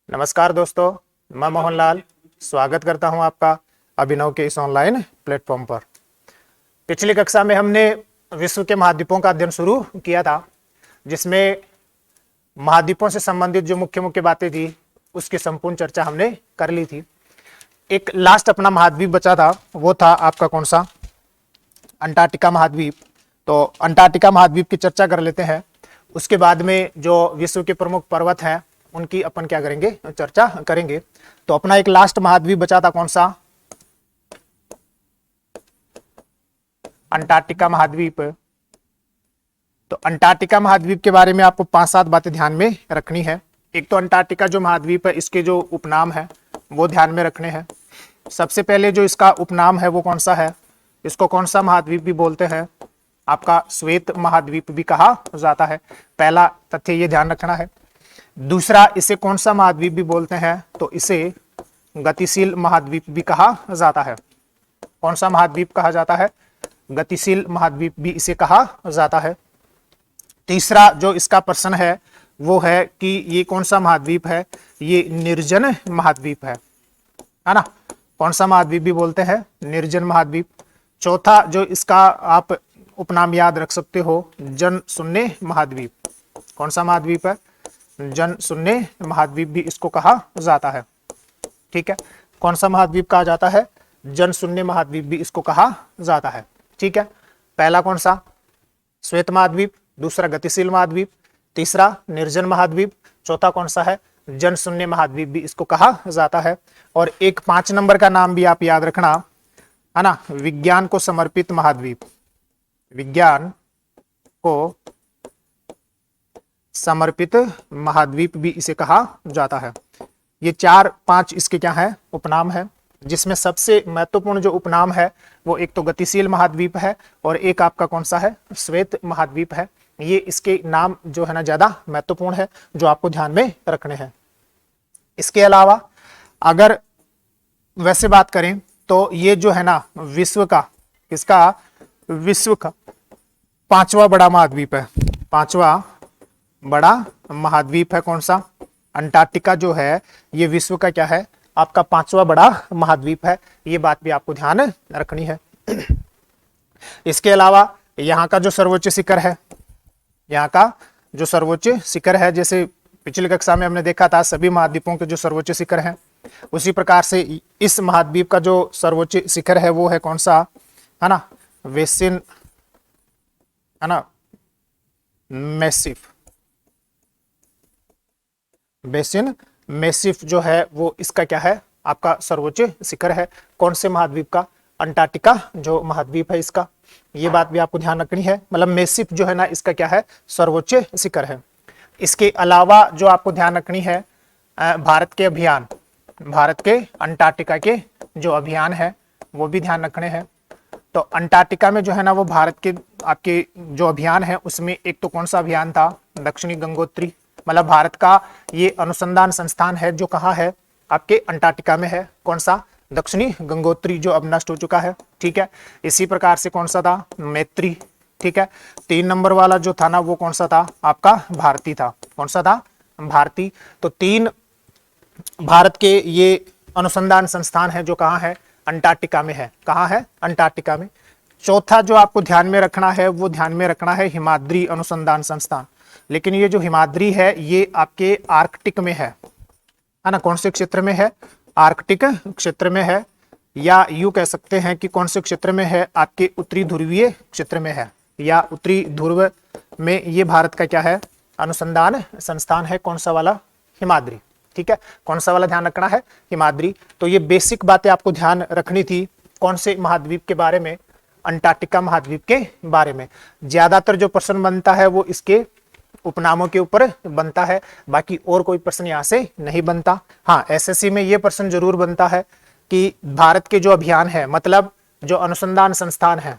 नमस्कार दोस्तों, मैं मोहनलाल स्वागत करता हूं आपका अभिनव के इस ऑनलाइन प्लेटफॉर्म पर। पिछली कक्षा में हमने विश्व के महाद्वीपों का अध्ययन शुरू किया था, जिसमें महाद्वीपों से संबंधित जो मुख्य मुख्य बातें थी उसकी संपूर्ण चर्चा हमने कर ली थी। एक लास्ट अपना महाद्वीप बचा था, वो था आपका कौन सा, अंटार्कटिका महाद्वीप। तो अंटार्कटिका महाद्वीप की चर्चा कर लेते हैं। उसके बाद में जो विश्व के प्रमुख पर्वत हैं उनकी अपन क्या करेंगे, चर्चा करेंगे। तो अपना एक लास्ट महाद्वीप बचा था कौन सा, अंटार्कटिका महाद्वीप। तो अंटार्कटिका महाद्वीप के बारे में आपको 5-7 बातें ध्यान में रखनी है। एक तो अंटार्कटिका जो महाद्वीप है इसके जो उपनाम है वो ध्यान में रखने हैं। सबसे पहले जो इसका उपनाम है वो कौन सा है, इसको कौन सा महाद्वीप भी बोलते हैं, आपका श्वेत महाद्वीप भी कहा जाता है। पहला तथ्य ये ध्यान रखना है। दूसरा, इसे कौन सा महाद्वीप भी बोलते हैं, तो इसे गतिशील महाद्वीप भी कहा जाता है। कौन सा महाद्वीप कहा जाता है, गतिशील महाद्वीप भी इसे कहा जाता है। तीसरा जो इसका प्रश्न है वो है कि ये कौन सा महाद्वीप है, ये निर्जन महाद्वीप है ना। कौन सा महाद्वीप भी बोलते हैं, निर्जन महाद्वीप। चौथा जो इसका आप उपनाम याद रख सकते हो, जन शून्य महाद्वीप। कौन सा महाद्वीप है, जन शून्य महाद्वीप भी इसको कहा जाता है। ठीक है, कौन सा महाद्वीप कहा जाता है, जन शून्य महाद्वीप भी इसको कहा जाता है। ठीक है, पहला कौन सा, श्वेत महाद्वीप। दूसरा गतिशील महाद्वीप। तीसरा निर्जन महाद्वीप। चौथा कौन सा है, जन शून्य महाद्वीप भी इसको कहा जाता है। और एक 5 नंबर का नाम भी आप याद रखना है ना, विज्ञान को समर्पित महाद्वीप। विज्ञान को समर्पित महाद्वीप भी इसे कहा जाता है। ये 4-5 इसके क्या है, उपनाम है, जिसमें सबसे महत्वपूर्ण जो उपनाम है वो एक तो गतिशील महाद्वीप है और एक आपका कौन सा है, श्वेत महाद्वीप है। ये इसके नाम जो है ना ज्यादा महत्वपूर्ण है, जो आपको ध्यान में रखने हैं। इसके अलावा अगर वैसे बात करें तो ये जो है ना विश्व का, इसका विश्व का 5वां बड़ा महाद्वीप है। 5वां बड़ा महाद्वीप है कौन सा, अंटार्कटिका जो है ये विश्व का क्या है, आपका 5वां बड़ा महाद्वीप है। ये बात भी आपको ध्यान रखनी है। इसके अलावा यहाँ का जो सर्वोच्च शिखर है, यहाँ का जो सर्वोच्च शिखर है, जैसे पिछली कक्षा में हमने देखा था सभी महाद्वीपों के जो सर्वोच्च शिखर हैं, उसी प्रकार से इस महाद्वीप का जो सर्वोच्च शिखर है वो है कौन सा, है ना, बेसिन, है ना, मैसिफ। बेसिन मैसिफ जो है वो इसका क्या है, आपका सर्वोच्च शिखर है। कौन से महाद्वीप का, अंटार्कटिका जो महाद्वीप है इसका। ये बात भी आपको ध्यान रखनी है, मतलब मैसिफ जो है ना इसका क्या है, सर्वोच्च शिखर है। इसके अलावा जो आपको ध्यान रखनी है, भारत के अभियान, भारत के अंटार्कटिका के जो अभियान है वो भी ध्यान रखने हैं। तो अंटार्कटिका में जो है ना वो भारत के आपके जो अभियान है उसमें एक तो कौन सा अभियान था, दक्षिणी गंगोत्री। मतलब भारत का ये अनुसंधान संस्थान है जो कहाँ है, आपके अंटार्कटिका में है। कौन सा, दक्षिणी गंगोत्री, जो अब नष्ट हो चुका है। ठीक है, इसी प्रकार से कौन सा था, मैत्री। ठीक है, 3 नंबर वाला जो था ना वो कौन सा था, आपका भारती था। कौन सा था, भारती। तो 3 भारत के ये अनुसंधान संस्थान है जो कहाँ है, अंटार्कटिका में है। कहाँ है, अंटार्कटिका में। चौथा जो आपको ध्यान में रखना है वो ध्यान में रखना है हिमाद्री अनुसंधान संस्थान। लेकिन ये जो हिमाद्री है ये आपके आर्कटिक में है ना। कौन से क्षेत्र में है, आर्कटिक क्षेत्र में है, या यूं कह सकते हैं कि कौन से क्षेत्र में है, आपके उत्तरी ध्रुवीय क्षेत्र में है, या उत्तरी ध्रुव में ये भारत का क्या है, अनुसंधान संस्थान है। कौन सा वाला, हिमाद्री। ठीक है, कौन सा वाला ध्यान रखना है, हिमाद्री। तो ये बेसिक बातें आपको ध्यान रखनी थी कौन से महाद्वीप के बारे में, अंटार्कटिका महाद्वीप के बारे में। ज्यादातर जो प्रश्न बनता है वो इसके उपनामों के ऊपर बनता है, बाकी और कोई प्रश्न यहाँ से नहीं बनता। हाँ, एसएससी में ये प्रश्न जरूर बनता है कि भारत के जो अभियान है, मतलब जो अनुसंधान संस्थान है,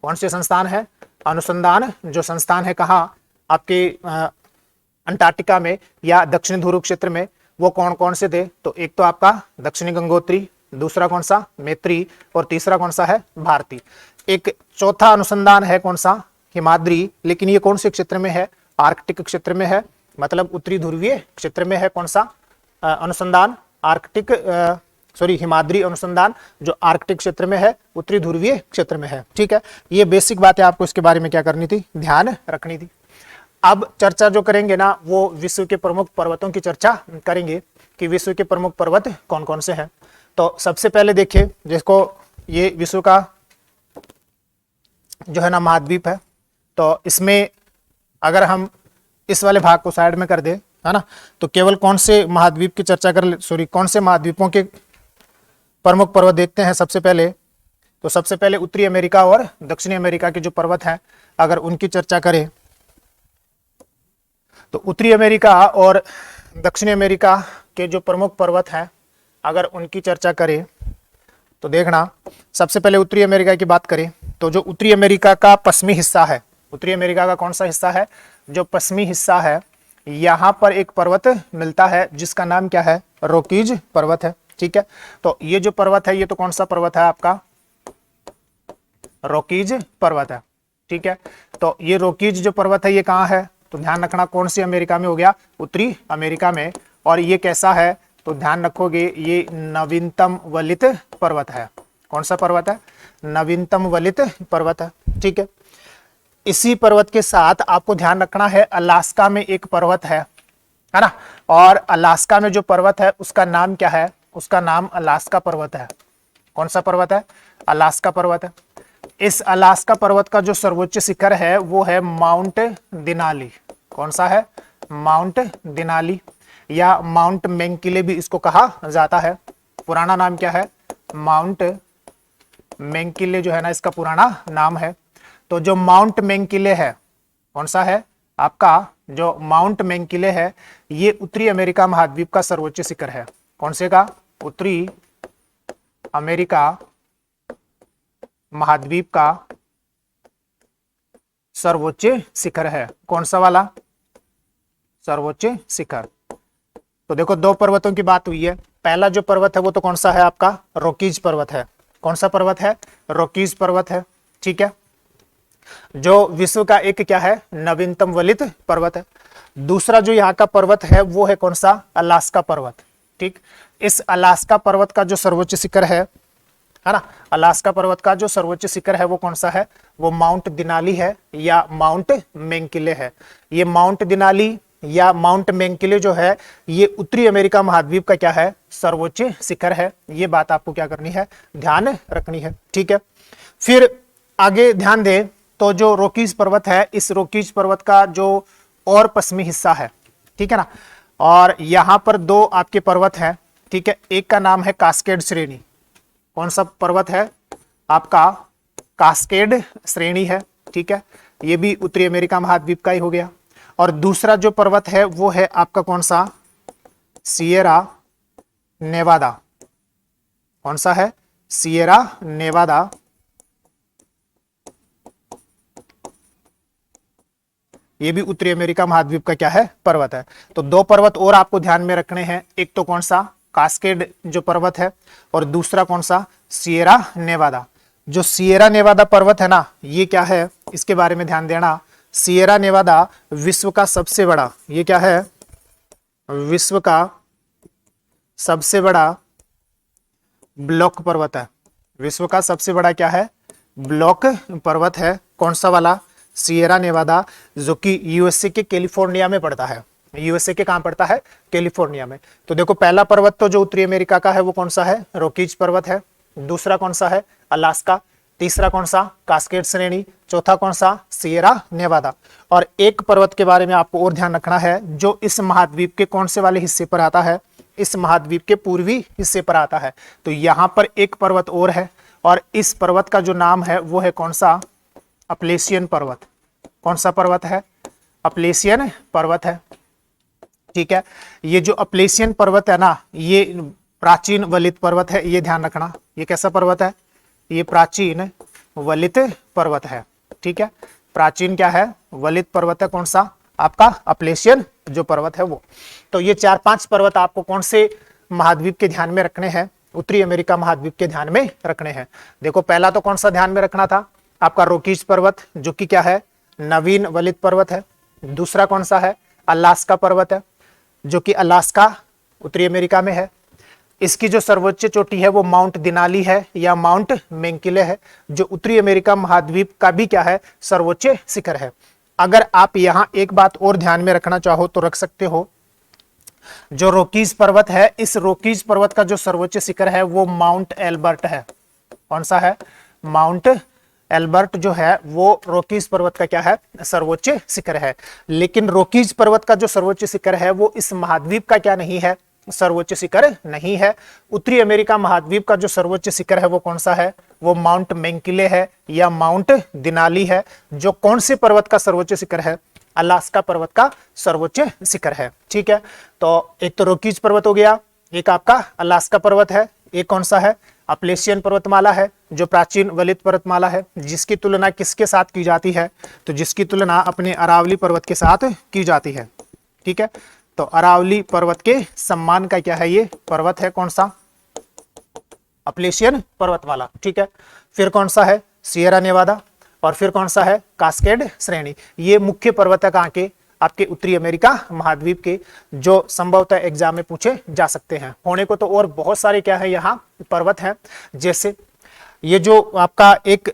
कौन से संस्थान है, अनुसंधान जो संस्थान है कहाँ, आपके अंटार्कटिका में या दक्षिण ध्रुव क्षेत्र में, वो कौन कौन से थे। तो एक तो आपका दक्षिणी गंगोत्री, दूसरा कौन सा, मैत्री, और तीसरा कौन सा है, भारती। एक चौथा अनुसंधान है कौन सा, हिमाद्री। लेकिन ये कौन से क्षेत्र में है, आर्कटिक क्षेत्र में है, मतलब उत्तरी ध्रुवीय क्षेत्र में है। कौन सा, अनुसंधान आर्कटिक हिमाद्री अनुसंधान जो आर्कटिक क्षेत्र में है, उत्तरी ध्रुवीय क्षेत्र में है। ठीक है, ये बेसिक बात है, आपको इसके बारे में क्या करनी थी, ध्यान रखनी थी। अब चर्चा जो करेंगे ना वो विश्व के प्रमुख पर्वतों की चर्चा करेंगे कि विश्व के प्रमुख पर्वत कौन कौन से हैं। तो सबसे पहले देखिए, जिसको ये विश्व का जो है ना महाद्वीप है, तो इसमें अगर हम इस वाले भाग को साइड में कर दे, है ना, तो केवल कौन से महाद्वीप की चर्चा कौन से महाद्वीपों के प्रमुख पर्वत देखते हैं सबसे पहले। तो सबसे पहले उत्तरी अमेरिका और दक्षिणी अमेरिका के जो पर्वत हैं, अगर उनकी चर्चा करें तो उत्तरी अमेरिका और दक्षिणी अमेरिका के जो प्रमुख पर्वत हैं, अगर उनकी चर्चा करें तो देखना, सबसे पहले उत्तरी अमेरिका की बात करें तो जो उत्तरी अमेरिका का पश्चिमी हिस्सा है, उत्तरी अमेरिका का कौन सा हिस्सा है, जो पश्चिमी हिस्सा है, यहाँ पर एक पर्वत मिलता है जिसका नाम क्या है, रॉकीज पर्वत है। ठीक है, तो ये जो पर्वत है ये तो कौन सा पर्वत है आपका, रॉकीज पर्वत है। ठीक है, तो ये रॉकीज जो पर्वत है ये कहाँ है, तो ध्यान रखना कौन सी अमेरिका में हो गया, उत्तरी अमेरिका में। और ये कैसा है, तो ध्यान रखोगे ये नवीनतम वलित पर्वत है। कौन सा पर्वत है, नवीनतम वलित पर्वत है। ठीक है, इसी पर्वत के साथ आपको ध्यान रखना है अलास्का में एक पर्वत है ना, और अलास्का में जो पर्वत है उसका नाम क्या है, उसका नाम अलास्का पर्वत है। कौन सा पर्वत है, अलास्का पर्वत है। इस अलास्का पर्वत का जो सर्वोच्च शिखर है वो है माउंट दिनाली। कौन सा है, माउंट दिनाली, या माउंट मैंकिले भी इसको कहा जाता है। पुराना नाम क्या है, माउंट मैंकिले जो है ना इसका पुराना नाम है। तो जो माउंट मैंकिले है, कौन सा है आपका, जो माउंट मैंकिले है ये उत्तरी अमेरिका महाद्वीप का सर्वोच्च शिखर है। कौन से का, उत्तरी अमेरिका महाद्वीप का सर्वोच्च शिखर है। कौन सा वाला, सर्वोच्च शिखर। तो देखो दो पर्वतों की बात हुई है, पहला जो पर्वत है वो तो कौन सा है आपका, रॉकीज पर्वत है। कौन सा पर्वत है, रॉकीज पर्वत है। ठीक है, जो विश्व का एक क्या है, नवीनतम वलित पर्वत है। दूसरा जो यहाँ का पर्वत है वो है कौन सा, अलास्का पर्वत। ठीक, इस अलास्का पर्वत का जो सर्वोच्च शिखर है ना, अलास्का पर्वत का जो सर्वोच्च शिखर है वो कौन सा है, वो माउंट दिनाली है या माउंट मैंकिले है। ये माउंट दिनाली या माउंट मैंकिले जो है ये उत्तरी अमेरिका महाद्वीप का क्या है, सर्वोच्च शिखर है। ये बात आपको क्या करनी है, ध्यान रखनी है। ठीक है, फिर आगे ध्यान दें तो जो रॉकीज पर्वत है, इस रॉकीज पर्वत का जो और पश्चिमी हिस्सा है, ठीक है ना, और यहां पर दो आपके पर्वत हैं। ठीक है, एक का नाम है कास्केड श्रेणी। कौन सा पर्वत है आपका, कास्केड श्रेणी है। ठीक है, ये भी उत्तरी अमेरिका महाद्वीप का ही हो गया। और दूसरा जो पर्वत है वो है आपका कौन सा, सियरा नेवादा। कौन सा है, सियरा नेवादा। ये भी उत्तरी अमेरिका महाद्वीप का क्या है, पर्वत है। तो दो पर्वत और आपको ध्यान में रखने हैं, एक तो कौन सा, कास्केड जो पर्वत है, और दूसरा कौन सा, सियरा नेवादा। जो सियरा नेवादा पर्वत है ना, ये क्या है, इसके बारे में ध्यान देना। सियरा नेवादा विश्व का सबसे बड़ा, ये क्या है, विश्व का सबसे बड़ा ब्लॉक पर्वत है। विश्व का सबसे बड़ा क्या है, ब्लॉक पर्वत है। कौन सा वाला, सियरा नेवादा, जो कि यूएसए के कैलिफोर्निया में पड़ता है। यूएसए के कहां पड़ता है, कैलिफोर्निया में। तो देखो पहला पर्वत तो जो उत्तरी अमेरिका का है वो कौन सा है, रॉकीज पर्वत है। दूसरा कौन सा है, अलास्का। तीसरा कौन सा, कास्केड श्रेणी। चौथा कौन सा, सियरा नेवादा। और एक पर्वत के बारे में आपको और ध्यान रखना है, जो इस महाद्वीप के कौन से वाले हिस्से पर आता है, इस महाद्वीप के पूर्वी हिस्से पर आता है। तो यहां पर एक पर्वत और है, और इस पर्वत का जो नाम है वो है कौन सा, अपलेशियन पर्वत। कौन सा पर्वत है, अपलेशियन पर्वत है। ठीक है, ये जो अपलेशियन पर्वत है ना, ये प्राचीन वलित पर्वत है, ये ध्यान रखना। ये कैसा पर्वत है, ये प्राचीन वलित पर्वत है। ठीक है, प्राचीन क्या है, वलित पर्वत है। कौन सा, आपका अपलेशियन जो पर्वत है वो। तो ये 4-5 पर्वत आपको कौन से महाद्वीप के ध्यान में रखने हैं, उत्तरी अमेरिका महाद्वीप के ध्यान में रखने हैं। देखो पहला तो कौन सा ध्यान में रखना था, आपका रॉकीज पर्वत, जो कि क्या है, नवीन वलित पर्वत है। दूसरा कौन सा है, अलास्का पर्वत है, जो कि अलास्का उत्तरी अमेरिका में है। इसकी जो सर्वोच्च चोटी है वो माउंट दिनाली है या माउंट मेंकिले है, जो उत्तरी अमेरिका महाद्वीप का भी क्या है, सर्वोच्च शिखर है। अगर आप यहां एक बात और ध्यान में रखना चाहो तो रख सकते हो, जो रॉकीज पर्वत है, इस रॉकीज पर्वत का जो सर्वोच्च शिखर है वो माउंट एल्बर्ट है। कौन सा है? माउंट एल्बर्ट जो है वो रॉकीज पर्वत का क्या है, सर्वोच्च शिखर है। लेकिन रॉकीज पर्वत का जो सर्वोच्च शिखर है वो इस महाद्वीप का क्या नहीं है, सर्वोच्च शिखर नहीं है। उत्तरी अमेरिका महाद्वीप का जो सर्वोच्च शिखर है वो कौन सा है, वो माउंट मेंकिले है या माउंट दिनाली है, जो कौन से पर्वत का सर्वोच्च शिखर है, अलास्का पर्वत का सर्वोच्च शिखर है। ठीक है, तो एक तो रॉकीज पर्वत हो गया, एक आपका अलास्का पर्वत है, एक कौन सा है, अपलेशियन पर्वतमाला है, जो प्राचीन वलित पर्वतमाला है, जिसकी तुलना किसके साथ की जाती है, तो जिसकी तुलना अपने अरावली पर्वत के साथ की जाती है। ठीक है, तो अरावली पर्वत के सम्मान का क्या है, ये पर्वत है कौन सा, अपलेशियन पर्वतमाला। ठीक है, फिर कौन सा है, सियरा नेवादा, और फिर कौन सा है, कास्केड श्रेणी। ये मुख्य पर्वत है कहाँ के, आपके उत्तरी अमेरिका महाद्वीप के, जो संभवतः एग्जाम में पूछे जा सकते हैं। होने को तो और बहुत सारे क्या है यहाँ पर्वत हैं, जैसे ये जो आपका एक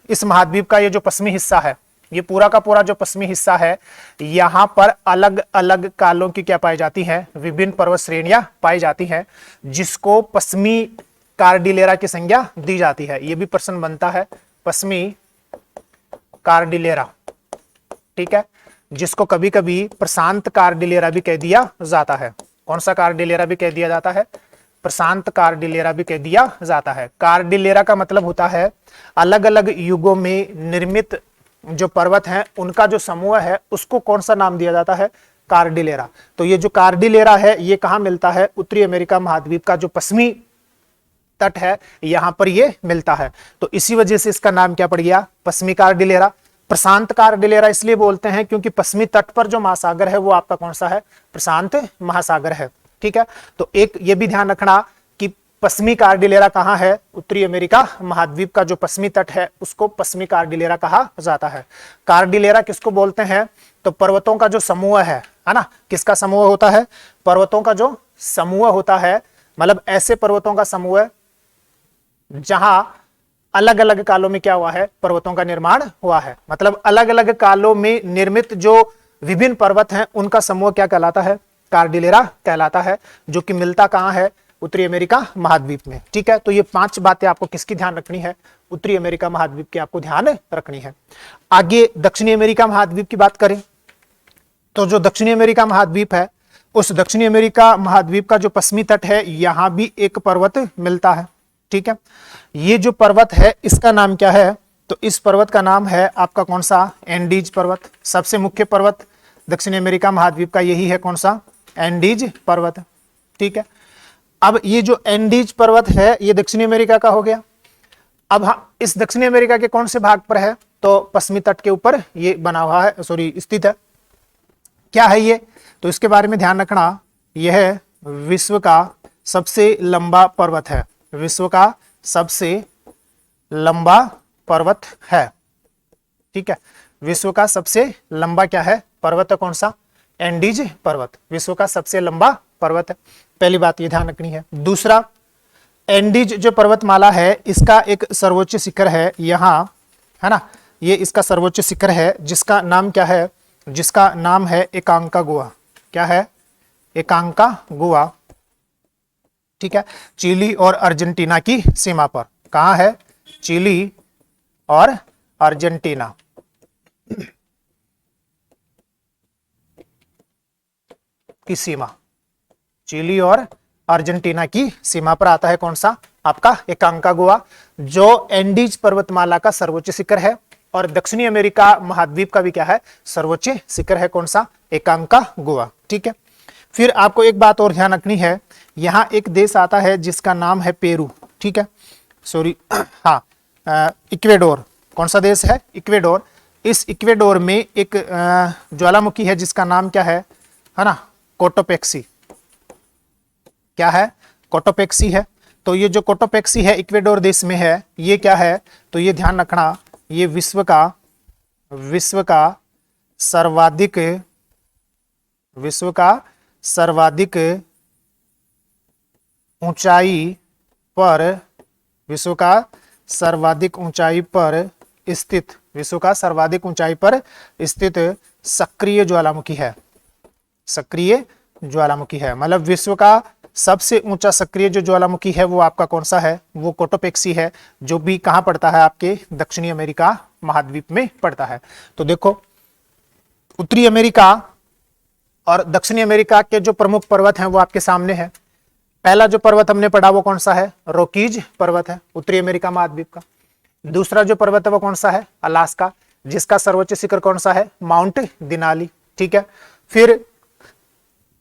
इस महाद्वीप का ये जो पश्चिमी हिस्सा है, ये पूरा का पूरा जो पश्चिमी हिस्सा है, यहाँ पर अलग अलग कालों की क्या पाई जाती है, विभिन्न पर्वत श्रेणियां पाई जाती हैं, जिसको पश्चिमी कार्डिलेरा की संज्ञा दी जाती है। ये भी प्रश्न बनता है, पश्चिमी कार्डिलेरा। ठीक है, जिसको कभी कभी प्रशांत कार्डिलेरा भी कह दिया जाता है। कौन सा कार्डिलेरा भी कह दिया जाता है, प्रशांत कार्डिलेरा भी कह दिया जाता है। कार्डिलेरा का मतलब होता है अलग अलग युगों में निर्मित जो पर्वत हैं उनका जो समूह है उसको कौन सा नाम दिया जाता है, कार्डिलेरा। तो ये जो कार्डिलेरा है ये कहाँ मिलता है, उत्तरी अमेरिका महाद्वीप का जो पश्चिमी तट है यहां पर ये मिलता है। तो इसी वजह से इसका नाम क्या पड़ गया, पश्चिमी कार्डिलेरा। प्रशांत कार्डिलेरा इसलिए बोलते हैं क्योंकि पश्चिमी तट पर जो महासागर है वो आपका कौन सा है, प्रशांत महासागर है। ठीक है, तो एक ये भी ध्यान रखना कि पश्चिमी कार्डिलेरा कहाँ है, उत्तरी अमेरिका महाद्वीप का जो पश्चिमी तट है उसको पश्चिमी कार्डिलेरा कहा जाता है। कार्डिलेरा किसको बोलते हैं, तो पर्वतों का जो समूह है ना, किसका समूह होता है, पर्वतों का जो समूह होता है, मतलब ऐसे पर्वतों का समूह जहां अलग अलग कालों में क्या हुआ है, पर्वतों का निर्माण हुआ है। मतलब अलग अलग कालों में निर्मित जो विभिन्न पर्वत हैं उनका समूह क्या कहलाता है, कार्डिलेरा कहलाता है, जो कि मिलता कहां है, उत्तरी अमेरिका महाद्वीप में। ठीक है, तो ये 5 बातें आपको किसकी ध्यान रखनी है, उत्तरी अमेरिका महाद्वीप की आपको ध्यान रखनी है। आगे दक्षिणी अमेरिका महाद्वीप की बात करें तो जो दक्षिणी अमेरिका महाद्वीप है, उस दक्षिणी अमेरिका महाद्वीप का जो पश्चिमी तट है यहां भी एक पर्वत मिलता है। ठीक है, ये जो पर्वत है इसका नाम क्या है, तो इस पर्वत का नाम है आपका कौन सा, एंडीज पर्वत। सबसे मुख्य पर्वत दक्षिण अमेरिका महाद्वीप का यही है, कौन सा, एंडीज पर्वत। ठीक है, अब ये जो एंडीज पर्वत है ये दक्षिणी अमेरिका का हो गया। अब हाँ, इस दक्षिणी अमेरिका के कौन से भाग पर है, तो पश्चिमी तट के ऊपर ये बना हुआ है, सॉरी स्थित है। क्या है ये, तो इसके बारे में ध्यान रखना, यह विश्व का सबसे लंबा पर्वत है, विश्व का सबसे लंबा पर्वत है। ठीक है, विश्व का सबसे लंबा क्या है, पर्वत है कौन सा, एंडीज पर्वत, विश्व का सबसे लंबा पर्वत है। पहली बात ये ध्यान रखनी है। दूसरा, एंडीज जो पर्वतमाला है इसका एक सर्वोच्च शिखर है यहाँ, है ना, ये इसका सर्वोच्च शिखर है जिसका नाम क्या है, जिसका नाम है एकांकागुआ। क्या है, एकांकागुआ। ठीक है, चिली और अर्जेंटीना की सीमा पर, कहां है, चिली और अर्जेंटीना की सीमा, चिली और अर्जेंटीना की सीमा पर आता है कौन सा, आपका एकांकागुआ, जो एंडीज पर्वतमाला का सर्वोच्च शिखर है। और दक्षिणी अमेरिका महाद्वीप का भी क्या है, सर्वोच्च शिखर है कौन सा, एकांकागुआ। ठीक है, फिर आपको एक बात और ध्यान रखनी है, यहाँ एक देश आता है जिसका नाम है पेरू। ठीक है, सॉरी, हाँ, इक्वेडोर। कौन सा देश है, इक्वेडोर। इस इक्वेडोर में एक ज्वालामुखी है जिसका नाम क्या है ना, कोटोपेक्सी। क्या है, कोटोपेक्सी है। तो ये जो कोटोपेक्सी है इक्वेडोर देश में है, ये क्या है, तो ये ध्यान रखना, ये विश्व का सर्वाधिक ऊंचाई पर, विश्व का सर्वाधिक ऊंचाई पर स्थित, विश्व का सर्वाधिक ऊंचाई पर स्थित सक्रिय ज्वालामुखी है। सक्रिय ज्वालामुखी है, मतलब विश्व का सबसे ऊंचा सक्रिय जो ज्वालामुखी है वो आपका कौन सा है, वो कोटोपेक्सी है, जो भी कहां पड़ता है, आपके दक्षिणी अमेरिका महाद्वीप में पड़ता है। तो देखो, उत्तरी अमेरिका और दक्षिणी अमेरिका के जो प्रमुख पर्वत हैं वो आपके सामने है। पहला जो पर्वत हमने पढ़ा वो कौन सा है, रॉकीज पर्वत है, उत्तरी अमेरिका महाद्वीप का। दूसरा जो पर्वत है वो कौन सा है, अलास्का, जिसका सर्वोच्च शिखर कौन सा है, माउंट दिनाली, ठीक है। फिर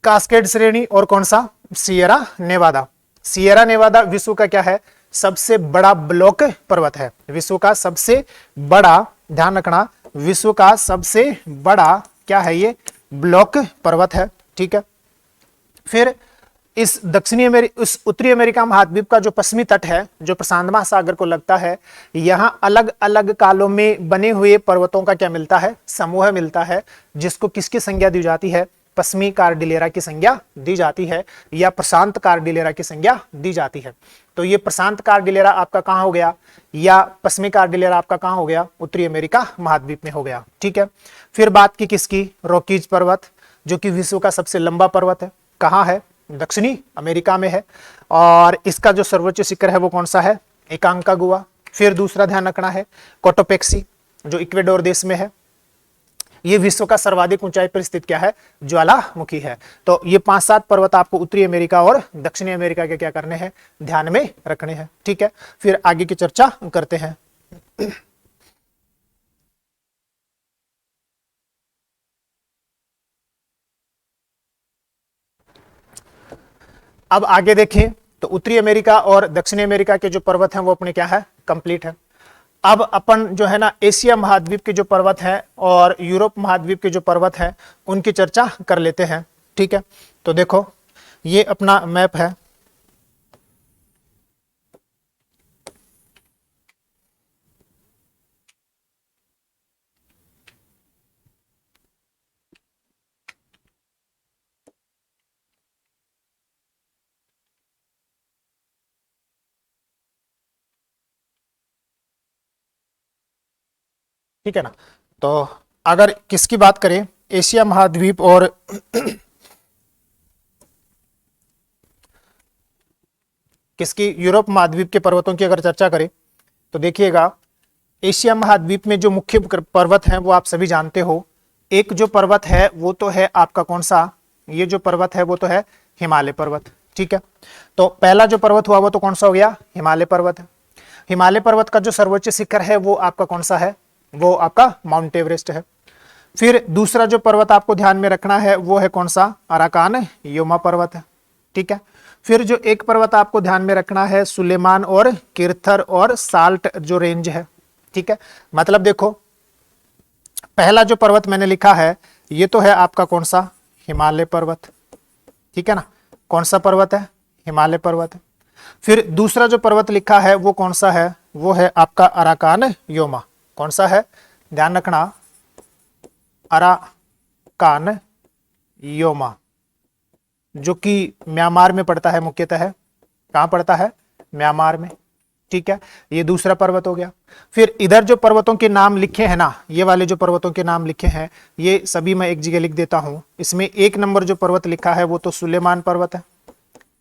कास्केड श्रेणी और कौन सा, सियरा नेवादा। सियरा नेवादा विश्व का क्या है, सबसे बड़ा ब्लॉक पर्वत है, विश्व का सबसे बड़ा, ध्यान रखना, विश्व का सबसे बड़ा क्या है, ये ब्लॉक पर्वत है, ठीक है। फिर इस इस उत्तरी अमेरिका महाद्वीप का जो पश्चिमी तट है, जो प्रशांत महासागर को लगता है, यहां अलग अलग कालों में बने हुए पर्वतों का क्या मिलता है, समूह मिलता है, जिसको किसकी संज्ञा दी जाती है, पश्चिमी कार्डिलेरा की संज्ञा दी जाती है, या प्रशांत कार्डिलेरा की संज्ञा दी जाती है। तो ये प्रशांत कार्डिलेरा आपका कहां हो गया, या पश्चिमी कार्डिलेरा आपका कहां हो गया, उत्तरी अमेरिका महाद्वीप में हो गया, ठीक है। फिर बात की किसकी, रॉकीज पर्वत, जो कि विश्व का सबसे लंबा पर्वत है, कहां है, दक्षिणी अमेरिका में है, और इसका जो सर्वोच्च शिखर है वो कौन सा है, एकांकागुआ। फिर दूसरा ध्यान रखना है कोटोपेक्सी, जो इक्वेडोर देश में है, ये विश्व का सर्वाधिक ऊंचाई पर स्थित क्या है, ज्वालामुखी है। तो ये 5-7 पर्वत आपको उत्तरी अमेरिका और दक्षिणी अमेरिका के क्या करने हैं, ध्यान में रखने हैं, ठीक है। फिर आगे की चर्चा करते हैं। अब आगे देखें तो उत्तरी अमेरिका और दक्षिणी अमेरिका के जो पर्वत हैं वो अपने क्या है, कंप्लीट है। अब अपन जो है ना, एशिया महाद्वीप के जो पर्वत हैं और यूरोप महाद्वीप के जो पर्वत हैं उनकी चर्चा कर लेते हैं, ठीक है। तो देखो, ये अपना मैप है, ठीक है ना। तो अगर किसकी बात करें, एशिया महाद्वीप और किसकी, यूरोप महाद्वीप के पर्वतों की अगर चर्चा करें तो देखिएगा, एशिया महाद्वीप में जो मुख्य पर्वत हैं वो आप सभी जानते हो। एक जो पर्वत है वो तो है आपका कौन सा, ये जो पर्वत है वो तो है हिमालय पर्वत, ठीक है। तो पहला जो पर्वत हुआ वो तो कौन सा हो गया, हिमालय पर्वत है। हिमालय पर्वत का जो सर्वोच्च शिखर है वो आपका कौन सा है, वो आपका माउंट एवरेस्ट है। फिर दूसरा जो पर्वत आपको ध्यान में रखना है वो है कौन सा, अराकान योमा पर्वत है, ठीक है। फिर जो एक पर्वत आपको ध्यान में रखना है, सुलेमान और किरथर और साल्ट जो रेंज है, ठीक है। मतलब देखो, पहला जो पर्वत मैंने लिखा है ये तो है आपका कौन सा, हिमालय पर्वत, ठीक है ना। कौन सा पर्वत है, हिमालय पर्वत है। फिर दूसरा जो पर्वत लिखा है वो कौन सा है, वो है आपका अराकान योमा। कौन सा है, ध्यान रखना, अराकान योमा, जो कि म्यांमार में पड़ता है, मुख्यतः कहां पड़ता है, म्यांमार में, ठीक है। ये दूसरा पर्वत हो गया। फिर इधर जो पर्वतों के नाम लिखे हैं ना, ये वाले जो पर्वतों के नाम लिखे हैं ये सभी मैं एक जगह लिख देता हूं। इसमें 1 नंबर जो पर्वत लिखा है वो तो सुलेमान पर्वत है।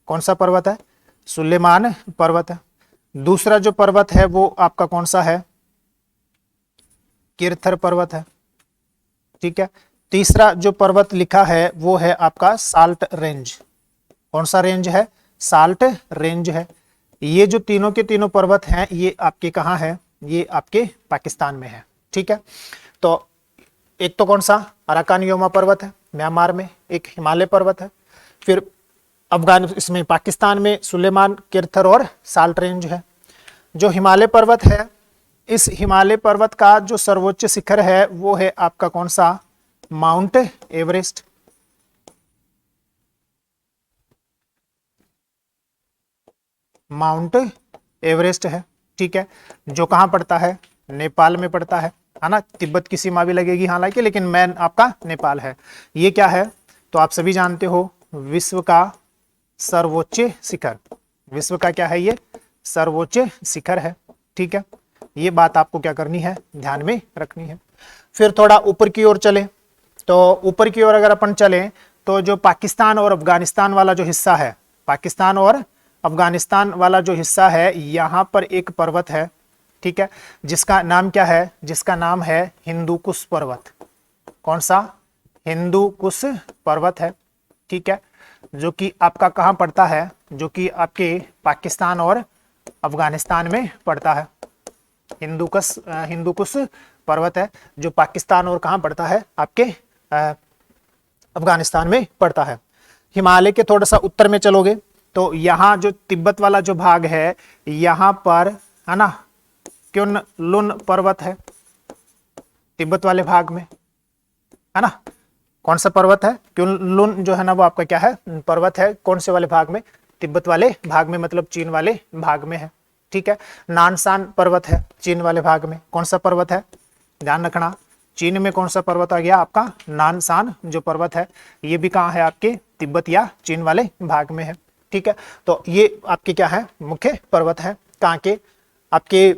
कौन सा पर्वत है, सुलेमान पर्वत है। दूसरा जो पर्वत है वो आपका कौन सा है, किरथर पर्वत है, ठीक है। तीसरा जो पर्वत लिखा है वो है आपका साल्ट रेंज। कौन सा रेंज है, साल्ट रेंज है। ये जो तीनों के तीनों पर्वत हैं ये आपके कहाँ है, ये आपके पाकिस्तान में है, ठीक है। तो एक तो कौन सा, अराकान योमा पर्वत है म्यांमार में, एक हिमालय पर्वत है। फिर इसमें पाकिस्तान में सुलेमान, किरथर और साल्ट रेंज है। जो हिमालय पर्वत है, इस हिमालय पर्वत का जो सर्वोच्च शिखर है वो है आपका कौन सा, माउंट एवरेस्ट। माउंट एवरेस्ट है, ठीक है, जो कहां पड़ता है, नेपाल में पड़ता है ना। तिब्बत की सीमा भी लगेगी हालांकि, लेकिन मेन आपका नेपाल है। ये क्या है, तो आप सभी जानते हो, विश्व का सर्वोच्च शिखर, विश्व का क्या है, ये सर्वोच्च शिखर है। ठीक है, ये बात आपको क्या करनी है, ध्यान में रखनी है। फिर थोड़ा ऊपर की ओर चले, तो ऊपर की ओर अगर अपन चले तो जो पाकिस्तान और अफगानिस्तान वाला जो हिस्सा है, पाकिस्तान और अफगानिस्तान वाला जो हिस्सा है, यहाँ पर एक पर्वत है। ठीक है, जिसका नाम क्या है, जिसका नाम है हिंदू कुश पर्वत। कौन सा, हिंदू कुश पर्वत है। ठीक है, जो कि आपका कहाँ पड़ता है, जो कि आपके पाकिस्तान और अफगानिस्तान में पड़ता है। हिंदू कुश पर्वत है जो पाकिस्तान और कहाँ पड़ता है, आपके अफगानिस्तान में पड़ता है। हिमालय के थोड़ा सा उत्तर में चलोगे तो यहाँ जो तिब्बत वाला जो भाग है, यहाँ पर है ना क्युन लुन पर्वत है, तिब्बत वाले भाग में, है ना। कौन सा पर्वत है, क्युन लुन जो है ना वो आपका क्या है, पर्वत है। कौन से वाले भाग में, तिब्बत वाले भाग में, मतलब चीन वाले भाग में है। ठीक है, नानसान पर्वत है चीन वाले भाग में। कौन सा पर्वत है, ध्यान रखना, चीन में कौन सा पर्वत आ गया आपका, नानसान जो पर्वत है, ये भी कहाँ है, आपके तिब्बत या चीन वाले भाग में है। ठीक है, तो ये आपके क्या है, मुख्य पर्वत है। कहाँ के, आपके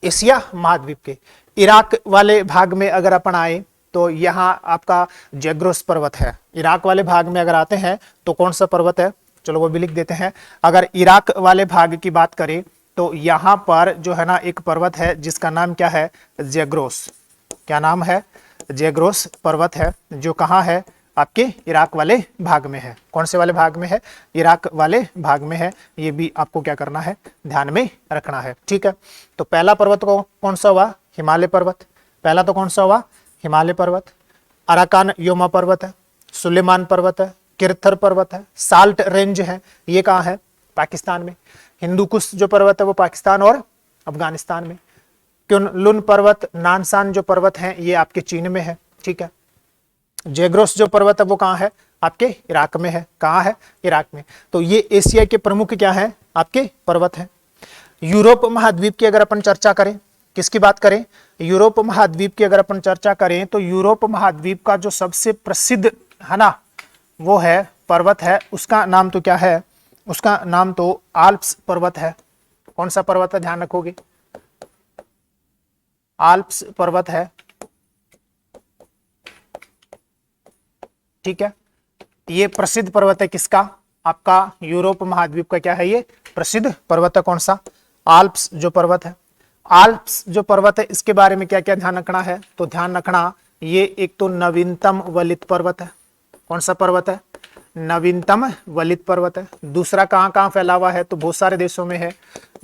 एशिया महाद्वीप के। इराक वाले भाग में अगर अपन आए तो यहाँ आपका जैग्रोस पर्वत है। इराक वाले भाग में अगर आते हैं तो कौन सा पर्वत है, चलो वो भी लिख देते हैं। अगर इराक वाले भाग की बात करें तो यहाँ पर जो है ना एक पर्वत है जिसका नाम क्या है, जैग्रोस। क्या नाम है, जैग्रोस पर्वत है, जो कहाँ है, आपके इराक वाले भाग में है। कौन से वाले भाग में है, इराक वाले भाग में है। ये भी आपको क्या करना है, ध्यान में रखना है। ठीक है, तो पहला पर्वत को कौन सा हुआ, हिमालय पर्वत। पहला तो कौन सा हुआ, हिमालय पर्वत। अराकान योमा पर्वत है, सुलेमान पर्वत है, किरथर पर्वत है, साल्ट रेंज है, ये कहाँ है, पाकिस्तान में। हिंदू कुश जो पर्वत है वो पाकिस्तान और अफगानिस्तान में। क्युन लुन पर्वत, नानसान जो पर्वत है ये आपके चीन में है। ठीक है, जैग्रोस जो पर्वत है वो कहाँ है, आपके इराक में है। कहाँ है, इराक में। तो ये एशिया के प्रमुख क्या है, आपके पर्वत है। यूरोप महाद्वीप की अगर अपन चर्चा करें, किसकी बात करें, यूरोप महाद्वीप की अगर अपन चर्चा करें तो यूरोप महाद्वीप का जो सबसे प्रसिद्ध है ना वो है पर्वत है, उसका नाम तो क्या है, उसका नाम तो आल्प्स पर्वत है। कौन सा पर्वत है, ध्यान रखोगे, आल्प्स पर्वत है। ठीक है, ये प्रसिद्ध पर्वत है किसका, आपका यूरोप महाद्वीप का क्या है, ये प्रसिद्ध पर्वत है। कौन सा, आल्प्स जो पर्वत है। आल्प्स जो पर्वत है इसके बारे में क्या क्या ध्यान रखना है, तो ध्यान रखना ये एक तो नवीनतम वलित पर्वत है। कौन सा पर्वत है, नवीनतम वलित पर्वत है। दूसरा कहाँ कहाँ फैला हुआ है, तो बहुत सारे देशों में है,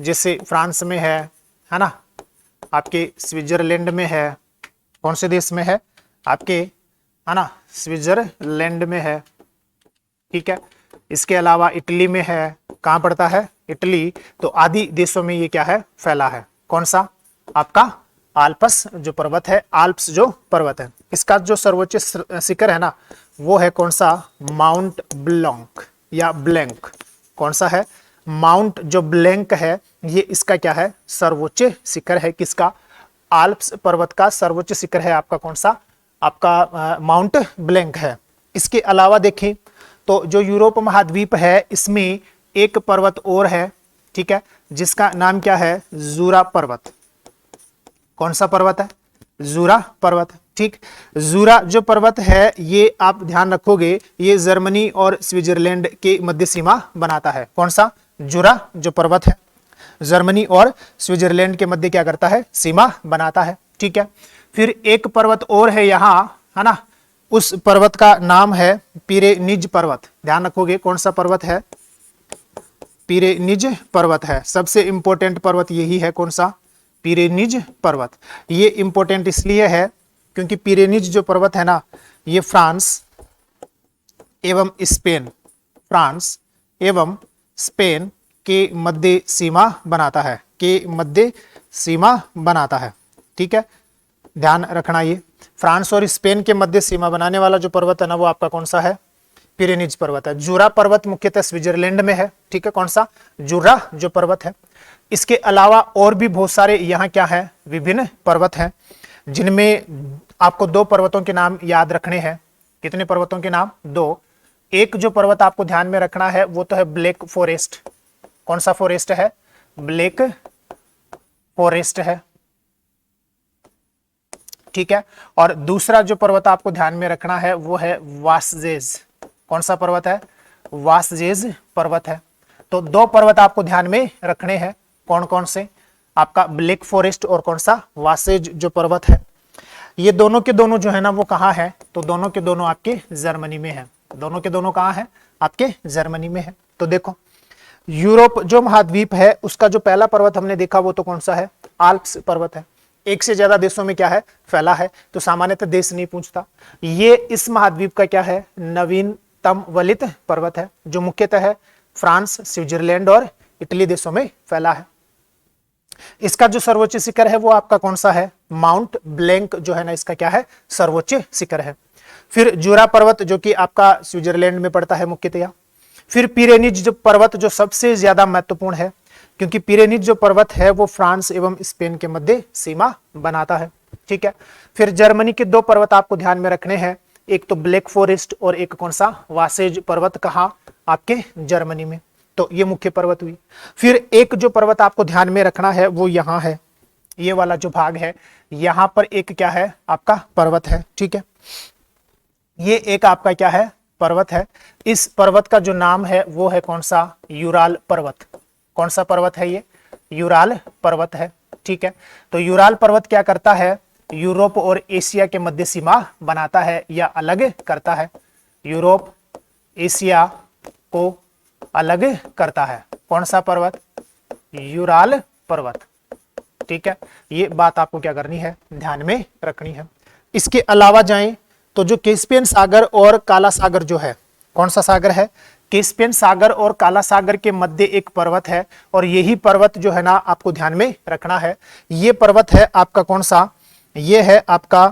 जैसे फ्रांस में है ना, आपके स्विट्जरलैंड में है। कौन से देश में है, आपके है ना स्विट्जरलैंड में है। ठीक है, इसके अलावा इटली में है। कहाँ पड़ता है, इटली। तो आदि देशों में ये क्या है, फैला है। कौन सा, आपका आल्प्स जो पर्वत है, आल्प्स जो पर्वत है। इसका जो सर्वोच्च शिखर है ना वो है कौन सा, माउंट ब्लैंक या ब्लैंक। कौन सा है, माउंट जो ब्लैंक है ये इसका क्या है, सर्वोच्च शिखर है। किसका, आल्प्स पर्वत का सर्वोच्च शिखर है आपका कौन सा, आपका माउंट ब्लैंक है। इसके अलावा देखें तो जो यूरोप महाद्वीप है इसमें एक पर्वत और है। ठीक है, जिसका नाम क्या है, जूरा पर्वत। कौन सा पर्वत है, जूरा पर्वत। ठीक, जूरा जो पर्वत है ये आप ध्यान रखोगे ये जर्मनी और स्विट्जरलैंड के मध्य सीमा बनाता है। कौन सा, जूरा जो पर्वत है जर्मनी और स्विट्जरलैंड के मध्य क्या करता है, सीमा बनाता है। ठीक है, फिर एक पर्वत और है यहाँ है ना, उस पर्वत का नाम है पिरेनिज पर्वत। ध्यान रखोगे कौन सा पर्वत है, पिरेनिज पर्वत है। सबसे इंपॉर्टेंट पर्वत यही है, कौन सा, पिरेनिज पर्वत। ये इंपॉर्टेंट इसलिए है क्योंकि पिरेनिज जो पर्वत है ना ये फ्रांस एवं स्पेन, फ्रांस एवं स्पेन के मध्य सीमा बनाता है, के मध्य सीमा बनाता है। ठीक है, ध्यान रखना ये फ्रांस और स्पेन के मध्य सीमा बनाने वाला जो पर्वत है ना वो आपका कौन सा है, पिरेनिज पर्वत है। जूरा पर्वत मुख्यतः स्विट्जरलैंड में है। ठीक है, कौन सा, जूरा जो पर्वत है। इसके अलावा और भी बहुत सारे यहाँ क्या है, विभिन्न पर्वत हैं, जिनमें आपको दो पर्वतों के नाम याद रखने हैं। कितने पर्वतों के नाम, दो। एक जो पर्वत आपको ध्यान में रखना है वो तो है ब्लैक फॉरेस्ट। कौन सा फॉरेस्ट है? ब्लैक फॉरेस्ट है, ठीक है। और दूसरा जो पर्वत आपको ध्यान में रखना है वो है वासजेज। कौन सा पर्वत है? वासजेज पर्वत है। तो दो पर्वत आपको ध्यान में रखने हैं, कौन कौन से? आपका ब्लैक फॉरेस्ट और कौन सा? वासेज जो पर्वत है। ये दोनों के दोनों जो है ना वो कहाँ है? तो दोनों के दोनों आपके जर्मनी में है। दोनों के दोनों कहाँ है? आपके जर्मनी में है। तो देखो, यूरोप जो महाद्वीप है उसका जो पहला पर्वत हमने देखा वो तो कौन सा है? आल्प्स पर्वत है। एक से ज्यादा देशों में क्या है? फैला है। तो सामान्यतः देश नहीं पूछता। ये इस महाद्वीप का क्या है? नवीनतम वलित पर्वत है, जो मुख्यतः है फ्रांस, स्विट्जरलैंड और इटली देशों में फैला है। इसका जो सर्वोच्च शिखर है वो आपका कौन सा है? माउंट ब्लैंक जो है ना, इसका क्या है? सर्वोच्च शिखर है। फिर जूरा पर्वत जो कि आपका स्विट्जरलैंड में पड़ता है मुख्यतया। फिर पिरेनीज जो पर्वत जो सबसे ज्यादा महत्वपूर्ण है, क्योंकि पिरेनीज जो पर्वत है वो फ्रांस एवं स्पेन के मध्य सीमा बनाता है, ठीक है। फिर जर्मनी के दो पर्वत आपको ध्यान में रखने हैं, एक तो ब्लैक फॉरेस्ट और एक कौन सा? वासेज पर्वत। कहाँ? आपके जर्मनी में। तो ये मुख्य पर्वत हुई। फिर एक जो पर्वत आपको ध्यान में रखना है वो यहाँ है, ये वाला जो भाग है, यहाँ पर एक क्या है? आपका पर्वत है, ठीक है। ये एक आपका क्या है? पर्वत है। इस पर्वत का जो नाम है वो है कौन सा? यूराल पर्वत। कौन सा पर्वत है ये? यूराल पर्वत है, ठीक है। तो यूराल पर्वत क्या करता है? यूरोप और एशिया के मध्य सीमा बनाता है या अलग करता है। यूरोप एशिया को अलग करता है। कौन सा पर्वत? यूराल पर्वत, ठीक है। ये बात आपको क्या करनी है? ध्यान में रखनी है। इसके अलावा जाएं तो जो कैस्पियन सागर और काला सागर जो है, कौन सा सागर है? कैस्पियन सागर और काला सागर के मध्य एक पर्वत है, और यही पर्वत जो है ना आपको ध्यान में रखना है। ये पर्वत है आपका कौन सा? ये है आपका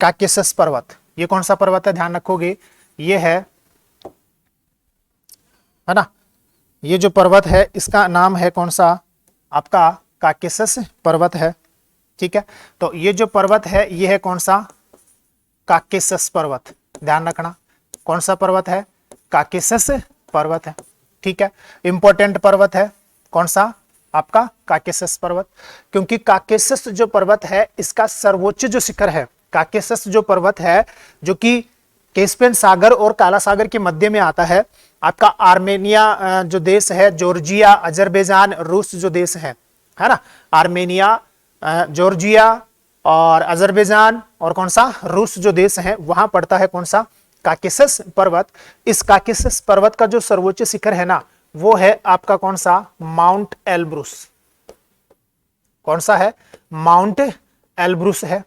काकेशस पर्वत। ये कौन सा पर्वत है? ध्यान रखोगे, ये है ना, ये जो पर्वत है इसका नाम है कौन सा? आपका काकेशस पर्वत है, ठीक है। तो ये जो पर्वत है ये है कौन सा? काकेशस पर्वत। ध्यान रखना, कौन सा पर्वत है? काकेशस पर्वत है, ठीक है। इंपॉर्टेंट पर्वत है। कौन सा? आपका काकेशस पर्वत। क्योंकि काकेशस जो पर्वत है इसका सर्वोच्च जो शिखर है, काकेशस जो पर्वत है जो कि कैस्पियन सागर और काला सागर के मध्य में आता है, आपका आर्मेनिया जो देश है, जॉर्जिया, अजरबैजान, रूस जो देश है ना, आर्मेनिया, जॉर्जिया और अजरबैजान और कौन सा? रूस जो देश है, वहां पड़ता है कौन सा? काकेशस पर्वत। इस काकेशस पर्वत का जो सर्वोच्च शिखर है ना वो है आपका कौन सा? Mount Elbrus. कौन सा है? माउंट एल्ब्रुस है।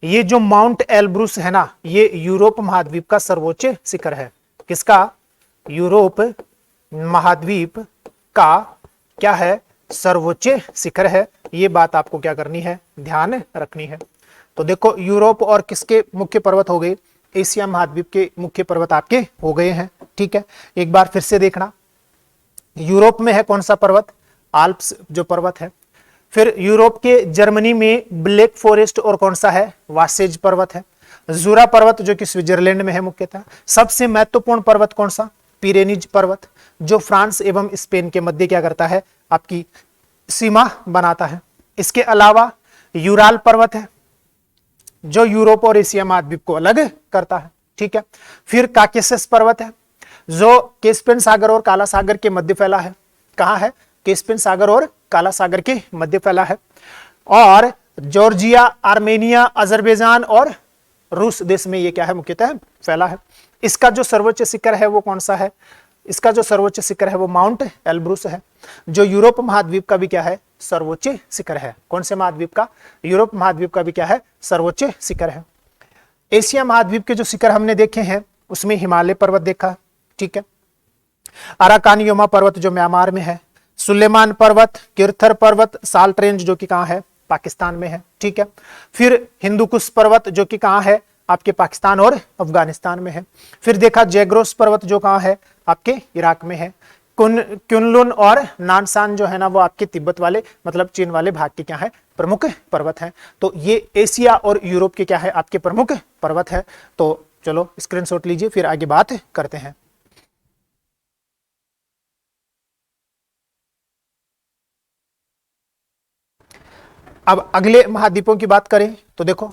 ये जो माउंट एल्ब्रुस है ना, ये यूरोप महाद्वीप का सर्वोच्च शिखर है। किसका? यूरोप महाद्वीप का क्या है? सर्वोच्च शिखर है। ये बात आपको क्या करनी है? ध्यान रखनी है। तो देखो, यूरोप और किसके मुख्य पर्वत हो गए? एशिया महाद्वीप के मुख्य पर्वत आपके हो गए हैं, ठीक है। एक बार फिर से देखना, यूरोप में है कौन सा पर्वत? आल्प्स जो पर्वत है। फिर यूरोप के जर्मनी में ब्लैक फॉरेस्ट और कौन सा है? वासेज पर्वत है। जूरा पर्वत जो कि स्विट्जरलैंड में है मुख्यतः। सबसे महत्वपूर्ण पर्वत कौन सा? पिरेनीज पर्वत, जो फ्रांस एवं स्पेन के मध्य क्या करता है? आपकी सीमा बनाता है। इसके अलावा यूराल पर्वत है जो यूरोप और एशिया महाद्वीप को अलग करता है, ठीक है। फिर काकेशस पर्वत है जो कैस्पियन सागर और काला सागर के मध्य फैला है। कहाँ है? कैस्पियन सागर और काला सागर के मध्य फैला है। और जॉर्जिया, आर्मेनिया, अजरबैजान और रूस देश में ये क्या है? मुख्यतः फैला है। इसका जो सर्वोच्च शिखर है वो कौन सा है? इसका जो सर्वोच्च शिखर है वो माउंट एल्ब्रुस है, जो यूरोप महाद्वीप का भी क्या है? सर्वोच्च शिखर है। कौन से महाद्वीप का? यूरोप महाद्वीप का भी क्या है? सर्वोच्च शिखर है। एशिया महाद्वीप के जो शिखर हमने देखे हैं उसमें हिमालय पर्वत देखा, ठीक है। अराकानियोमा पर्वत जो म्यांमार में है, सुलेमान पर्वत, किरथर पर्वत, साल्ट रेंज जो कि कहाँ है? पाकिस्तान में है, ठीक है। फिर हिंदुकुश पर्वत जो कि कहाँ है? आपके पाकिस्तान और अफगानिस्तान में है। फिर देखा जैग्रोस पर्वत जो कहाँ है? आपके इराक में है। कुनलुन और नानसान जो है ना वो आपके तिब्बत वाले मतलब चीन वाले भाग के क्या है? प्रमुख पर्वत हैं। तो ये एशिया और यूरोप के क्या है? आपके प्रमुख पर्वत है। तो चलो स्क्रीनशॉट लीजिए, फिर आगे बात करते हैं। अब अगले महाद्वीपों की बात करें तो देखो,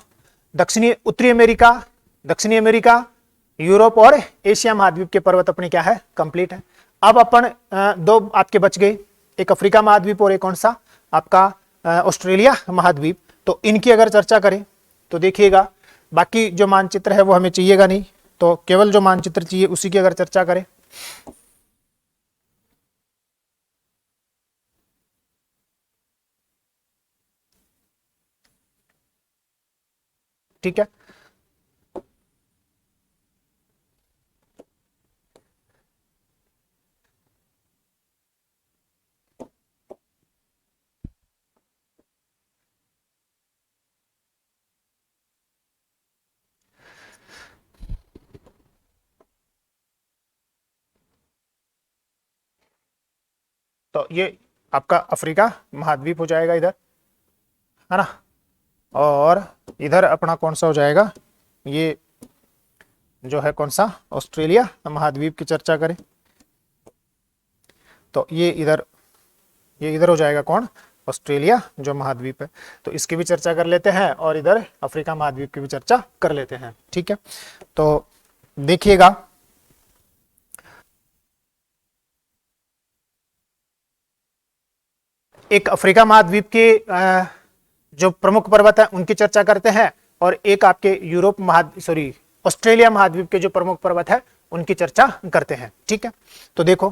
उत्तरी अमेरिका, यूरोप और एशिया महाद्वीप के पर्वत अपने क्या है, कंप्लीट है। अब अपन दो आपके बच गए, एक अफ्रीका महाद्वीप और एक कौन सा आपका ऑस्ट्रेलिया महाद्वीप। तो इनकी अगर चर्चा करें तो देखिएगा, बाकी जो मानचित्र है वो हमें चाहिएगा नहीं, तो केवल जो मानचित्र चाहिए उसी की अगर चर्चा करें। ठीक है, तो ये आपका अफ्रीका महाद्वीप हो जाएगा इधर, है ना। और इधर अपना कौन सा हो जाएगा, ये जो है कौन सा, ऑस्ट्रेलिया महाद्वीप की चर्चा करें तो ये इधर हो जाएगा कौन, ऑस्ट्रेलिया जो महाद्वीप है। तो इसकी भी चर्चा कर लेते हैं और इधर अफ्रीका महाद्वीप की भी चर्चा कर लेते हैं। ठीक है, तो देखिएगा, एक अफ्रीका महाद्वीप के जो प्रमुख पर्वत है उनकी चर्चा करते हैं, और एक आपके ऑस्ट्रेलिया महाद्वीप के जो प्रमुख पर्वत है उनकी चर्चा करते हैं। ठीक है, तो देखो,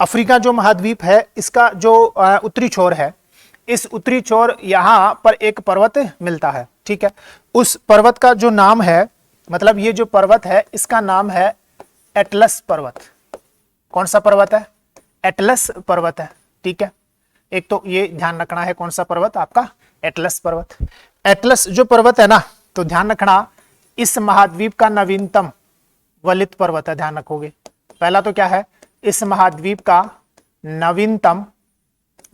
अफ्रीका जो महाद्वीप है इसका जो उत्तरी छोर है, इस उत्तरी छोर यहां पर एक पर्वत मिलता है। ठीक है, उस पर्वत का जो नाम है, मतलब ये जो पर्वत है इसका नाम है एटलस पर्वत। कौन सा पर्वत है, एटलस पर्वत है। ठीक है, एक तो ये ध्यान रखना है, कौन सा पर्वत आपका, एटलस पर्वत। एटलस जो पर्वत है ना, तो ध्यान रखना, इस महाद्वीप का नवीनतम वलित पर्वत है, ध्यान रखोगे। पहला तो क्या है, इस महाद्वीप का नवीनतम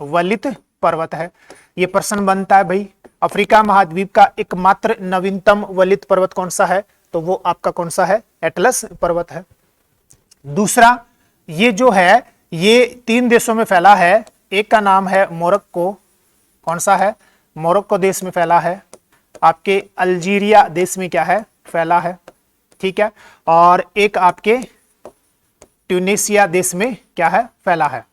वलित पर्वत है। ये प्रश्न बनता है भाई, अफ्रीका महाद्वीप का एकमात्र नवीनतम वलित पर्वत कौन सा है, तो वो आपका कौन सा है, एटलस पर्वत है। दूसरा, ये जो है ये 3 देशों में फैला है, एक का नाम है मोरक्को। कौन सा है, मोरक्को देश में फैला है, आपके अल्जीरिया देश में क्या है, फैला है। ठीक है, और एक आपके ट्यूनीसिया देश में क्या है, फैला है।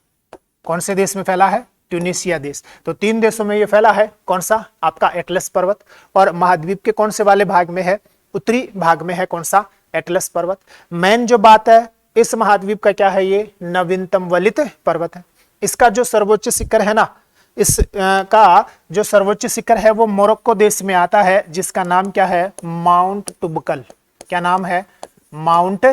कौन से देश में फैला है, ट्यूनीसिया देश। तो 3 देशों में ये फैला है, कौन सा आपका एटलस पर्वत। और महाद्वीप के कौन से वाले भाग में है, उत्तरी भाग में है कौन सा, एटलस पर्वत। मेन जो बात है, इस महाद्वीप का क्या है, ये नवीनतम वलित पर्वत है। इसका जो सर्वोच्च शिखर है ना, का जो सर्वोच्च शिखर है वो मोरक्को देश में आता है, जिसका नाम क्या है, माउंट टुबकल। क्या नाम है, माउंट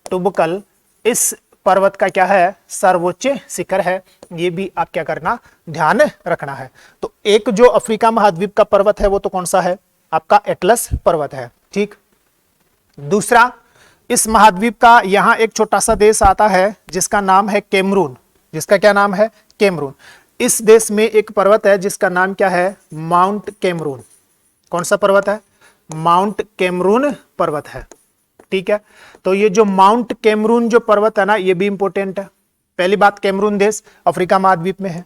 टुबकल। इस पर्वत का क्या है, सर्वोच्च शिखर है। ये भी आप क्या करना, ध्यान रखना है। तो एक जो अफ्रीका महाद्वीप का पर्वत है वो तो कौन सा है, आपका एटलस पर्वत है। ठीक, दूसरा, इस महाद्वीप का यहां एक छोटा सा देश आता है जिसका नाम है कैमरून। जिसका क्या नाम है, कैमरून। इस देश में एक पर्वत है जिसका नाम क्या है, माउंट कैमरून। कौन सा पर्वत है, माउंट कैमरून पर्वत है। ठीक है, तो ये जो माउंट कैमरून जो पर्वत है ना, ये भी इंपॉर्टेंट है। पहली बात, कैमरून देश अफ्रीका महाद्वीप में है।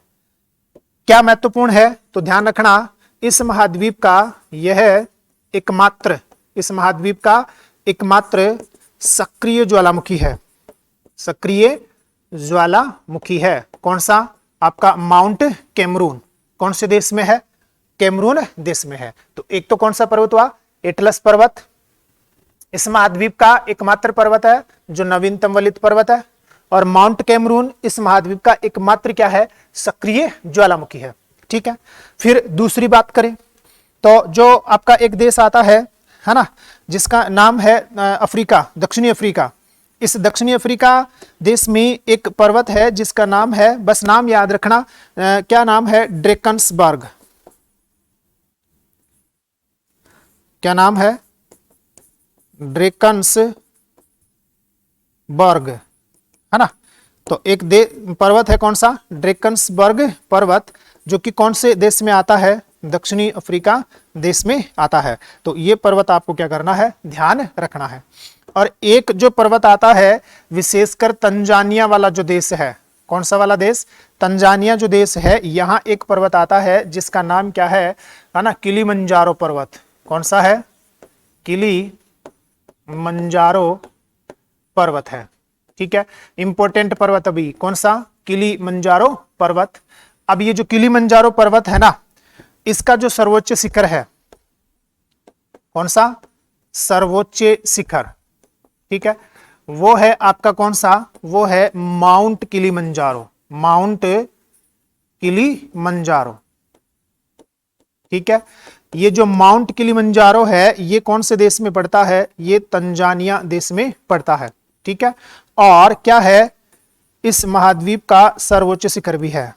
क्या महत्वपूर्ण है, तो ध्यान रखना, इस महाद्वीप का यह एकमात्र, इस महाद्वीप का एकमात्र सक्रिय ज्वालामुखी है। सक्रिय ज्वालामुखी है कौन सा, आपका माउंट कैमरून। कौन से देश में है, कैमरून देश में है। तो एक तो कौन सा पर्वत हुआ, एटलस पर्वत, इस महाद्वीप का एकमात्र पर्वत है जो नवीनतम वलित पर्वत है। और माउंट कैमरून इस महाद्वीप का एकमात्र क्या है, सक्रिय ज्वालामुखी है। ठीक है, फिर दूसरी बात करें तो जो आपका एक देश आता है ना, जिसका नाम है अफ्रीका, दक्षिणी अफ्रीका। इस दक्षिणी अफ्रीका देश में एक पर्वत है जिसका नाम है, बस नाम याद रखना, क्या नाम है, ड्रेकन्सबर्ग। क्या नाम है, ड्रेकन्सबर्ग, है ना। तो एक पर्वत है कौन सा, ड्रेकन्सबर्ग पर्वत, जो कि कौन से देश में आता है, दक्षिणी अफ्रीका देश में आता है। तो ये पर्वत आपको क्या करना है, ध्यान रखना है। और एक जो पर्वत आता है विशेषकर तंजानिया वाला जो देश है, कौन सा वाला देश? तंजानिया जो देश है, यहाँ एक पर्वत आता है जिसका नाम क्या है ना, किलिमंजारो पर्वत। कौन सा है? किलिमंजारो पर्वत है। ठीक है, इंपॉर्टेंट पर्वत अभी कौन सा? किलिमंजारो पर्वत। अब ये जो किलिमंजारो पर्वत है ना, इसका जो सर्वोच्च शिखर है, कौन सा? सर्वोच्च शिखर, ठीक है, वो है आपका कौन सा? वो है माउंट किलिमंजारो, माउंट किलिमंजारो। ठीक है, ये जो माउंट किलिमंजारो है, ये कौन से देश में पड़ता है? ये तंजानिया देश में पड़ता है। ठीक है, और क्या है? इस महाद्वीप का सर्वोच्च शिखर भी है।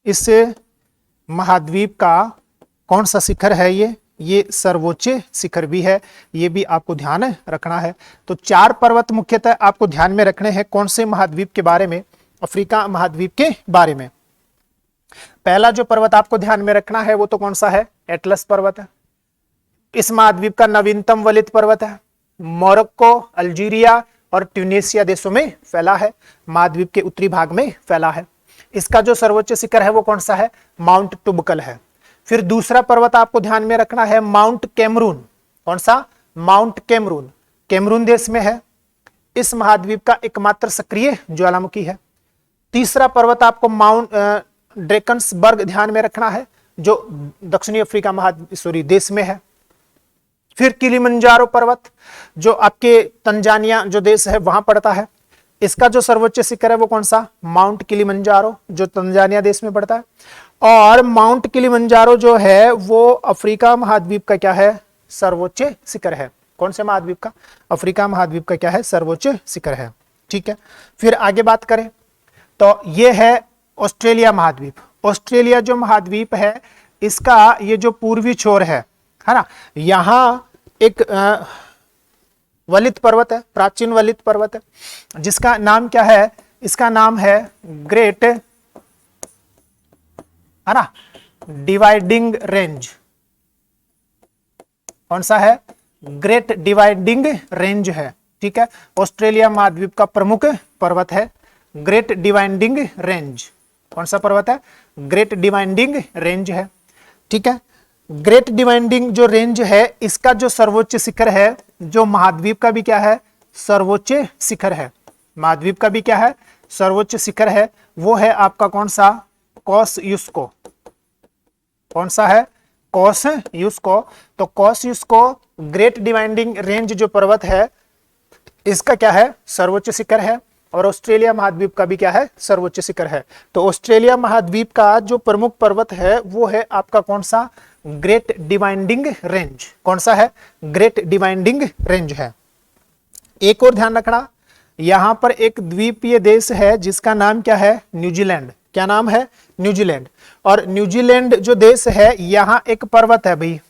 इस महाद्वीप का कौन सा शिखर है? ये सर्वोच्च शिखर भी है। ये भी आपको ध्यान रखना है। तो 4 पर्वत मुख्यतः आपको ध्यान में रखने हैं। कौन से महाद्वीप के बारे में? अफ्रीका महाद्वीप के बारे में। पहला जो पर्वत आपको ध्यान में रखना है वो तो कौन सा है? एटलस पर्वत है। इस महाद्वीप का नवीनतम वलित पर्वत है। मोरक्को, अल्जीरिया और ट्यूनीसिया देशों में फैला है। महाद्वीप के उत्तरी भाग में फैला है। इसका जो सर्वोच्च शिखर है वो कौन सा है? माउंट टुबकल है। फिर दूसरा पर्वत आपको ध्यान में रखना है माउंट कैमरून। कौन सा? माउंट कैमरून, कैमरून देश में है। इस महाद्वीप का एकमात्र सक्रिय ज्वालामुखी है। तीसरा पर्वत आपको माउंट ड्रेकन्सबर्ग ध्यान में रखना है, जो दक्षिणी अफ्रीका देश में है। फिर किलिमंजारो पर्वत जो आपके तंजानिया जो देश है वहां पड़ता है। इसका जो सर्वोच्च शिखर है वो कौन सा? माउंट किलिमंजारो, जो तंजानिया देश में पड़ता है। और माउंट किलिमंजारो जो है वो अफ्रीका महाद्वीप का क्या है? सर्वोच्च शिखर है। कौन से महाद्वीप का? अफ्रीका महाद्वीप का क्या है? सर्वोच्च शिखर है। ठीक है, फिर आगे बात करें तो ये है ऑस्ट्रेलिया महाद्वीप। ऑस्ट्रेलिया जो महाद्वीप है, इसका ये जो पूर्वी छोर है ना, यहाँ एक वलित पर्वत है, प्राचीन वलित पर्वत है, जिसका नाम क्या है? इसका नाम है ग्रेट, है ना, डिवाइडिंग रेंज। कौन सा है? ग्रेट डिवाइडिंग रेंज है। ठीक है, ऑस्ट्रेलिया महाद्वीप का प्रमुख पर्वत है ग्रेट डिवाइडिंग रेंज। कौन सा पर्वत है? ग्रेट डिवाइडिंग रेंज है। ठीक है, ग्रेट डिवाइडिंग जो रेंज है, इसका जो सर्वोच्च शिखर है, जो महाद्वीप का भी क्या है? सर्वोच्च शिखर है। महाद्वीप का भी क्या है? सर्वोच्च शिखर है। वो है आपका कौन सा? कोसयुस्को। कौन सा है? कोसयुस्को। तो कोसयुस्को ग्रेट डिवाइडिंग रेंज जो पर्वत है, इसका क्या है? सर्वोच्च शिखर है। और ऑस्ट्रेलिया महाद्वीप का भी क्या है? सर्वोच्च शिखर है। तो ऑस्ट्रेलिया महाद्वीप का जो प्रमुख पर्वत है वो है आपका कौन सा? Great dividing range. कौन सा है? ग्रेट डिवाइडिंग रेंज है। एक और ध्यान रखना, यहां पर एक द्वीपीय देश है जिसका नाम क्या है? न्यूजीलैंड। क्या नाम है? न्यूजीलैंड। और न्यूजीलैंड जो देश है, यहाँ एक पर्वत है भाई,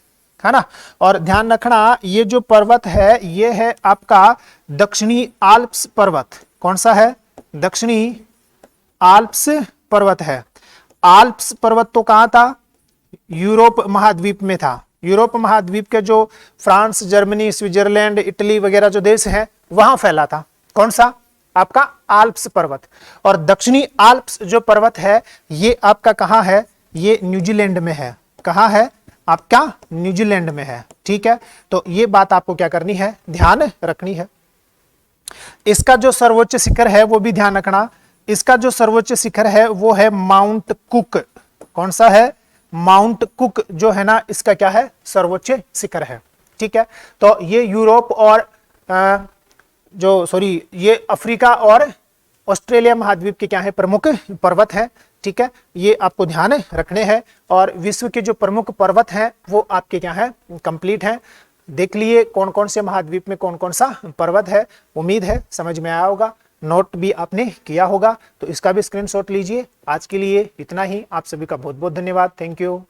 है ना। और ध्यान रखना, ये जो पर्वत है ये है आपका दक्षिणी आल्प्स पर्वत। कौन सा है? दक्षिणी आल्प्स पर्वत है। आल्प्स पर्वत तो कहां था? यूरोप महाद्वीप में था। यूरोप महाद्वीप के जो फ्रांस, जर्मनी, स्विट्जरलैंड, इटली वगैरह जो देश हैं वहां फैला था। कौन सा? आपका आल्प्स पर्वत। और दक्षिणी आल्प्स जो पर्वत है ये आपका कहां है? ये न्यूजीलैंड में है। कहां है? आपका न्यूजीलैंड में है। ठीक है, तो ये बात आपको क्या करनी है? ध्यान रखनी है। इसका जो सर्वोच्च शिखर है वो भी ध्यान रखना। इसका जो सर्वोच्च शिखर है वो है माउंट कुक। कौन सा है? माउंट कुक जो है ना, इसका क्या है? सर्वोच्च शिखर है। ठीक है, तो ये यूरोप और ये अफ्रीका और ऑस्ट्रेलिया महाद्वीप के क्या है? प्रमुख पर्वत है। ठीक है, ये आपको ध्यान रखने हैं। और विश्व के जो प्रमुख पर्वत हैं वो आपके क्या है? कंप्लीट हैं। देख लिए कौन कौन से महाद्वीप में कौन कौन सा पर्वत है। उम्मीद है समझ में आया होगा, नोट भी आपने किया होगा, तो इसका भी स्क्रीनशॉट लीजिए। आज के लिए इतना ही। आप सभी का बहुत बहुत धन्यवाद। Thank you.